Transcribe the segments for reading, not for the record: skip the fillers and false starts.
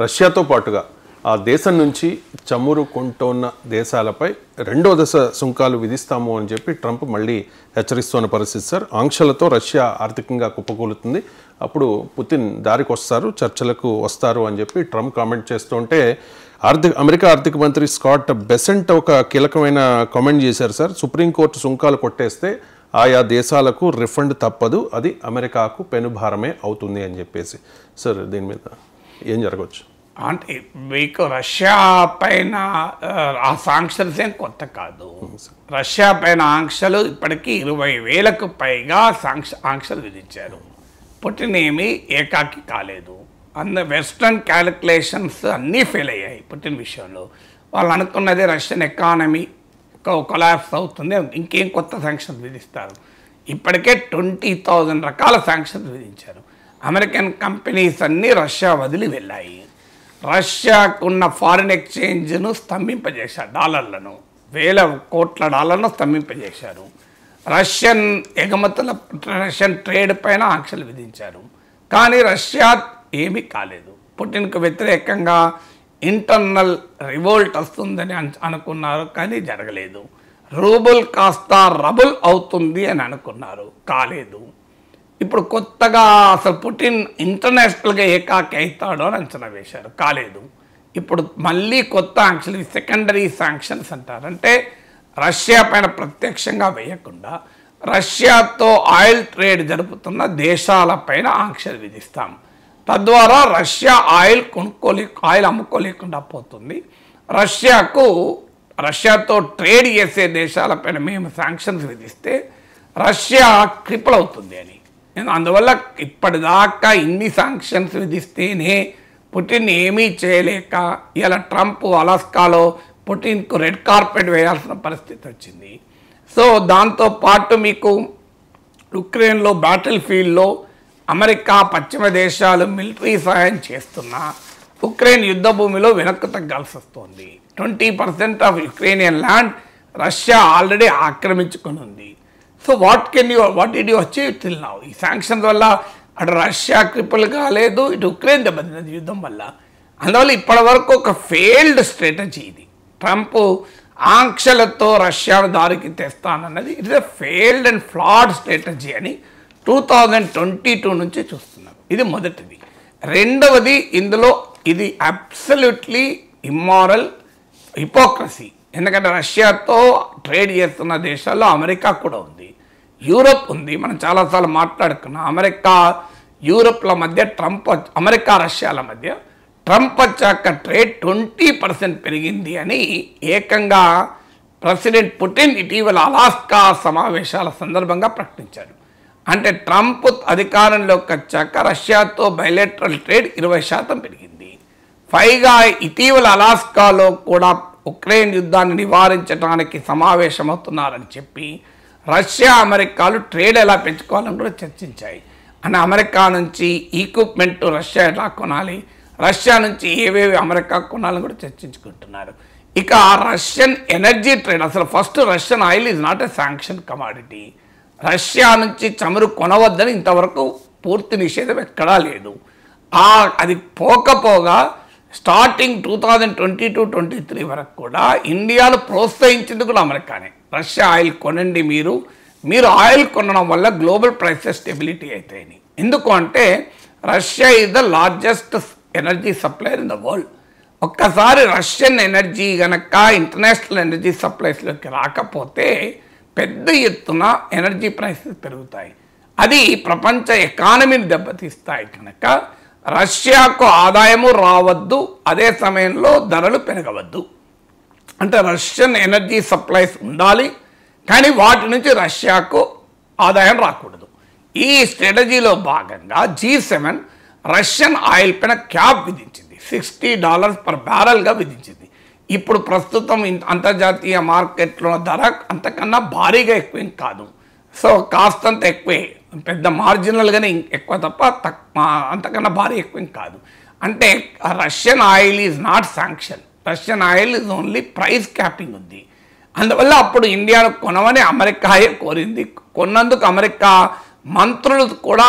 రష్యాతో పాటుగా ఆ దేశం నుంచి చమురు కొంటున్న దేశాలపై రెండో దశ సుంకాలు విధిస్తాము అని చెప్పి ట్రంప్ మళ్ళీ హెచ్చరిస్తున్న పరిస్థితి సార్. ఆంక్షలతో రష్యా ఆర్థికంగా కుప్పకూలుతుంది, అప్పుడు పుతిన్ దారికి వస్తారు, చర్చలకు వస్తారు అని చెప్పి ట్రంప్ కామెంట్ చేస్తుంటే అమెరికా ఆర్థిక మంత్రి స్కాట్ బెసెంట్ ఒక కీలకమైన కామెంట్ చేశారు సార్. సుప్రీంకోర్టు సుంకాలు కొట్టేస్తే ఆయా దేశాలకు రిఫండ్ తప్పదు, అది అమెరికాకు పెనుభారమే అవుతుంది అని చెప్పేసి. సార్ దీని మీద ఏం జరగవచ్చు? అంటే మీకు రష్యా పైన ఆ సాంక్షన్స్ ఏం కొత్త కాదు. రష్యా పైన ఆంక్షలు ఇప్పటికీ 20,000కు పైగా ఆంక్షలు విధించారు. పుటిన్ ఏమీ ఏకాకి కాలేదు. వెస్ట్రన్ క్యాలిక్యులేషన్స్ అన్నీ ఫెయిల్ అయ్యాయి పుటిన్ విషయంలో. వాళ్ళు అనుకున్నది రష్యన్ ఎకానమీ కొలాప్స్ అవుతుంది, ఇంకేం కొత్త శాంక్షన్స్ విధిస్తారు. ఇప్పటికే 20,000 రకాల శాంక్షన్స్ విధించారు. అమెరికన్ కంపెనీస్ అన్నీ రష్యా వదిలి వెళ్ళాయి. రష్యాకున్న ఫారిన్ ఎక్స్చేంజ్ను స్తంభింపజేశారు, డాలర్లను, వేల కోట్ల డాలర్లను స్తంభింపజేశారు. రష్యన్ ఎగుమతుల రష్యన్ ట్రేడ్ పైన ఆంక్షలు విధించారు. కానీ రష్యా ఏమీ కాలేదు. పుటిన్కు వ్యతిరేకంగా ఇంటర్నల్ రివోల్ట్ వస్తుందని అనుకున్నారు, కానీ జరగలేదు. రూబుల్ కాస్త రబుల్ అవుతుంది అని అనుకున్నారు, కాలేదు. ఇప్పుడు కొత్తగా అసలు పుటిన్ ఇంటర్నేషనల్గా ఏకాకి అవుతాడో అని అంచనా వేశారు, కాలేదు. ఇప్పుడు మళ్ళీ కొత్త ఆంక్షలు, సెకండరీ శాంక్షన్స్ అంటారు. అంటే రష్యా పైన ప్రత్యక్షంగా వేయకుండా రష్యాతో ఆయిల్ ట్రేడ్ జరుపుతున్న దేశాలపైన ఆంక్షలు విధిస్తాం. తద్వారా రష్యా ఆయిల్ అమ్ముకోలేకుండా పోతుంది. రష్యాతో ట్రేడ్ చేసే దేశాలపైన మేము శాంక్షన్స్ విధిస్తే రష్యా క్రిపుల్ అవుతుంది అని. అందువల్ల ఇప్పటిదాకా ఇన్ని శాంక్షన్స్ విధిస్తేనే పుటిన్ ఏమీ చేయలేక ఇలా ట్రంప్ అలాస్కాలో పుటిన్కు రెడ్ కార్పెట్ వేయాల్సిన పరిస్థితి వచ్చింది. సో దాంతోపాటు మీకు యుక్రెయిన్లో బ్యాటిల్ ఫీల్డ్లో అమెరికా పశ్చిమ దేశాలు మిలిటరీ సహాయం చేస్తున్నా ఉక్రెయిన్ యుద్ధ భూమిలో వెనక్కు తగ్గాల్సి వస్తుంది. 20% of Ukrainian land Russia already ఆక్రమించుకొని ఉంది. So what did you achieve till now? ఈ శాంక్షన్స్ వల్ల అటు రష్యా క్రిపుల్ కాలేదు, ఇటు ఉక్రెయిన్ దెబ్బతిన్నది యుద్ధం వల్ల. అందువల్ల ఇప్పటి వరకు ఒక ఫెయిల్డ్ స్ట్రాటజీ ఇది. ట్రంప్ ఆంక్షలతో రష్యాను దారికి తెస్తానన్నది it is a failed and flawed strategy అని 2022 నుంచి చూస్తున్నారు. ఇది మొదటిది. రెండవది, ఇందులో ఇది అబ్సల్యూట్లీ ఇమ్మారల్ హిపోక్రసీ. ఎందుకంటే రష్యాతో ట్రేడ్ చేస్తున్న దేశాల్లో అమెరికా కూడా ఉంది, యూరప్ ఉంది. మనం చాలాసార్లు మాట్లాడుకున్నాం. యూరప్ల మధ్య అమెరికా రష్యాల మధ్య ట్రంప్ వచ్చాక ట్రేడ్ 20% పెరిగింది అని ఏకంగా ప్రెసిడెంట్ పుటిన్ ఇటీవల అలాస్కా సమావేశాల సందర్భంగా ప్రకటించారు. అంటే ట్రంప్ అధికారంలోకి వచ్చాక రష్యాతో బైలేటరల్ ట్రేడ్ 20% పెరిగింది. పైగా ఇటీవల అలాస్కాలో కూడా ఉక్రెయిన్ యుద్ధాన్ని నివారించడానికి సమావేశమవుతున్నారని చెప్పి రష్యా అమెరికాలు ట్రేడ్ ఎలా పెంచుకోవాలని కూడా చర్చించాయి. అని అమెరికా నుంచి ఈక్విప్మెంట్ రష్యా ఎలా కొనాలి, రష్యా నుంచి ఏవేవి అమెరికా కొనాలని కూడా చర్చించుకుంటున్నారు. ఇక రష్యన్ ఎనర్జీ ట్రేడ్, అసలు first Russian oil is not a sanction commodity. Russia నుంచి చమురు కొనవద్దని ఇంతవరకు పూర్తి నిషేధం ఎక్కడా లేదు. అది పోకపోగా స్టార్టింగ్ 2022-23 వరకు కూడా ఇండియాను ప్రోత్సహించింది కూడా అమెరికానే. రష్యా ఆయిల్ కొనండి, మీరు ఆయిల్ కొనడం వల్ల గ్లోబల్ ప్రైసెస్ స్టెబిలిటీ అవుతాయని. ఎందుకు అంటే Russia is the largest energy supplier in the world. ఒక్కసారి రష్యన్ ఎనర్జీ కనుక ఇంటర్నేషనల్ ఎనర్జీ సప్లైస్లోకి రాకపోతే పెద్ద ఎత్తున ఎనర్జీ ప్రైసెస్ పెరుగుతాయి. అది ప్రపంచ ఎకానమీని దెబ్బతీస్తాయి. కనుక రష్యాకు ఆదాయము రావద్దు, అదే సమయంలో ధరలు పెరగవద్దు. అంటే రష్యన్ ఎనర్జీ సప్లైస్ ఉండాలి, కానీ వాటి నుంచి రష్యాకు ఆదాయం రాకూడదు. ఈ స్ట్రాటజీలో భాగంగా G7 రష్యన్ ఆయిల్ పైన క్యాప్ విధించింది, $60 per barrelగా విధించింది. ఇప్పుడు ప్రస్తుతం అంతర్జాతీయ మార్కెట్లో ధర అంతకన్నా భారీగా ఎక్కువేం కాదు. సో కాస్తంత ఎక్కువే, పెద్ద మార్జినల్గానే ఎక్కువ తప్ప అంతకన్నా భారీ ఎక్కువేం కాదు. అంటే Russian oil is not sanction, Russian oil is only price capping ఉంది. అందువల్ల అప్పుడు ఇండియాను కొనమని అమెరికాయే కోరింది. కొన్నందుకు అమెరికా మంత్రులు కూడా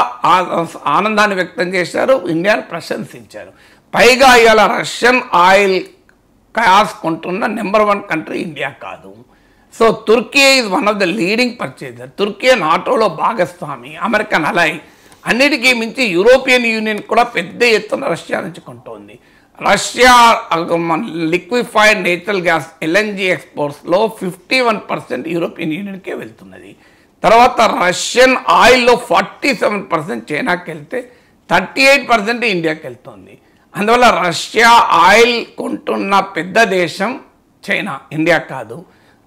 ఆనందాన్ని వ్యక్తం చేశారు, ఇండియాను ప్రశంసించారు. పైగా ఇవాళ రష్యన్ ఆయిల్ గ్యాస్ కొంటున్న నెంబర్ 1 కంట్రీ ఇండియా కాదు. So Turkey is one of the leading purchaser. Turkey నాటోలో భాగస్వామి, అమెరికన్ అలై, అన్నిటికీ మించి యూరోపియన్ యూనియన్ కూడా పెద్ద ఎత్తున రష్యా నుంచి కొంటోంది. Russia liquefied natural gas LNG ఎక్స్పోర్ట్స్లో 51% యూరోపియన్ యూనియన్కే వెళ్తున్నది. తర్వాత రష్యన్ ఆయిల్లో 47% చైనాకి వెళ్తే 38% ఇండియాకి వెళ్తుంది. అందువల్ల రష్యా ఆయిల్ కొంటున్న పెద్ద దేశం చైనా, ఇండియా కాదు.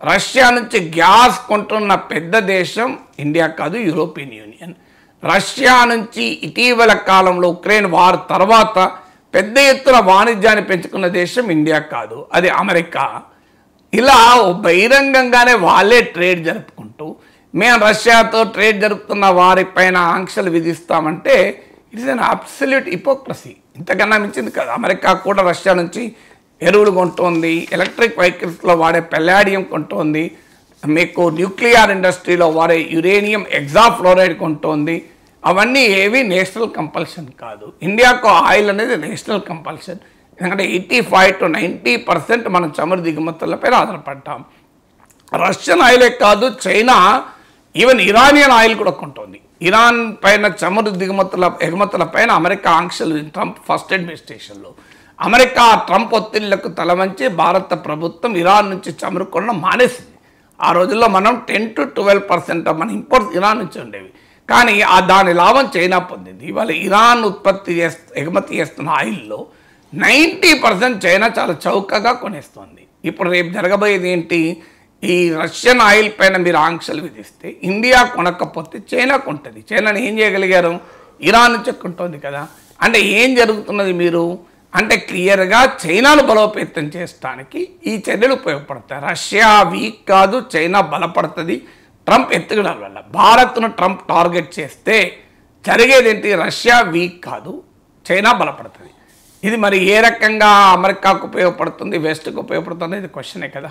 రష్యా నుంచి గ్యాస్ కొంటున్న పెద్ద దేశం ఇండియా కాదు, యూరోపియన్ యూనియన్. రష్యా నుంచి ఇటీవల కాలంలో ఉక్రెయిన్ వార్ తర్వాత పెద్ద ఎత్తున వాణిజ్యాన్ని పెంచుకున్న దేశం ఇండియా కాదు, అది అమెరికా. ఇలా బహిరంగంగానే వాళ్ళే ట్రేడ్ జరుపుకుంటూ మేము రష్యాతో ట్రేడ్ జరుపుతున్న వారిపైన ఆంక్షలు విధిస్తామంటే ఇట్స్ అన్ అబ్సల్యూట్ హిపోక్రసీ. ఇంతకన్నా మించింది కదా. అమెరికా కూడా రష్యా నుంచి ఎరువులు కొంటోంది, ఎలక్ట్రిక్ వెహికల్స్లో వాడే పెల్లాడియం కొంటోంది, మీకు న్యూక్లియర్ ఇండస్ట్రీలో వాడే యురేనియం ఎగ్జాఫ్లోరైడ్ కొంటోంది. అవన్నీ ఏవి నేషనల్ కంపల్షన్ కాదు. ఇండియాకు ఆయిల్ అనేది నేషనల్ కంపల్షన్. ఎందుకంటే 85 to 90% మనం చమురు దిగుమతులపైన ఆధారపడ్డాం. రష్యన్ ఆయిలే కాదు, చైనా ఈవెన్ ఇరానియన్ ఆయిల్ కూడా కొంటోంది. ఇరాన్ పైన చమురు ఎగుమతుల పైన అమెరికా ఆంక్షలు ట్రంప్ ఫస్ట్ అడ్మినిస్ట్రేషన్లో. అమెరికా ట్రంప్ ఒత్తిళ్లకు తలవంచి భారత ప్రభుత్వం ఇరాన్ నుంచి చమురు కొనడం మానేసింది. ఆ రోజుల్లో మనం 10 to 12% మన ఇంపోర్ట్స్ ఇరాన్ నుంచి ఉండేవి. కానీ దాని లాభం చైనా పొందింది. ఇవాళ ఇరాన్ ఎగుమతి చేస్తున్న ఆయిల్లో 90% చైనా చాలా చౌకగా కొనేస్తుంది. ఇప్పుడు రేపు జరగబోయేది ఏంటి? ఈ రష్యన్ ఆయిల్ పైన మీరు ఆంక్షలు విధిస్తే ఇండియా కొనకపోతే చైనా కొంటుంది. చైనాని ఏం చేయగలిగారు? ఇరాన్ నుంచి కొంటుంది కదా. అంటే ఏం జరుగుతున్నది మీరు అంటే క్లియర్గా చైనాను బలోపేతం చేయడానికి ఈ చర్యలు ఉపయోగపడతాయి. రష్యా వీక్ కాదు, చైనా బలపడుతుంది ట్రంప్ ఎత్తుగడల వల్ల. భారత్ను ట్రంప్ టార్గెట్ చేస్తే జరిగేది ఏంటి? రష్యా వీక్ కాదు, చైనా బలపడుతుంది. ఇది మరి ఏ రకంగా అమెరికాకు ఉపయోగపడుతుంది, వెస్ట్కు ఉపయోగపడుతుంది, ఇది క్వశ్చనే కదా.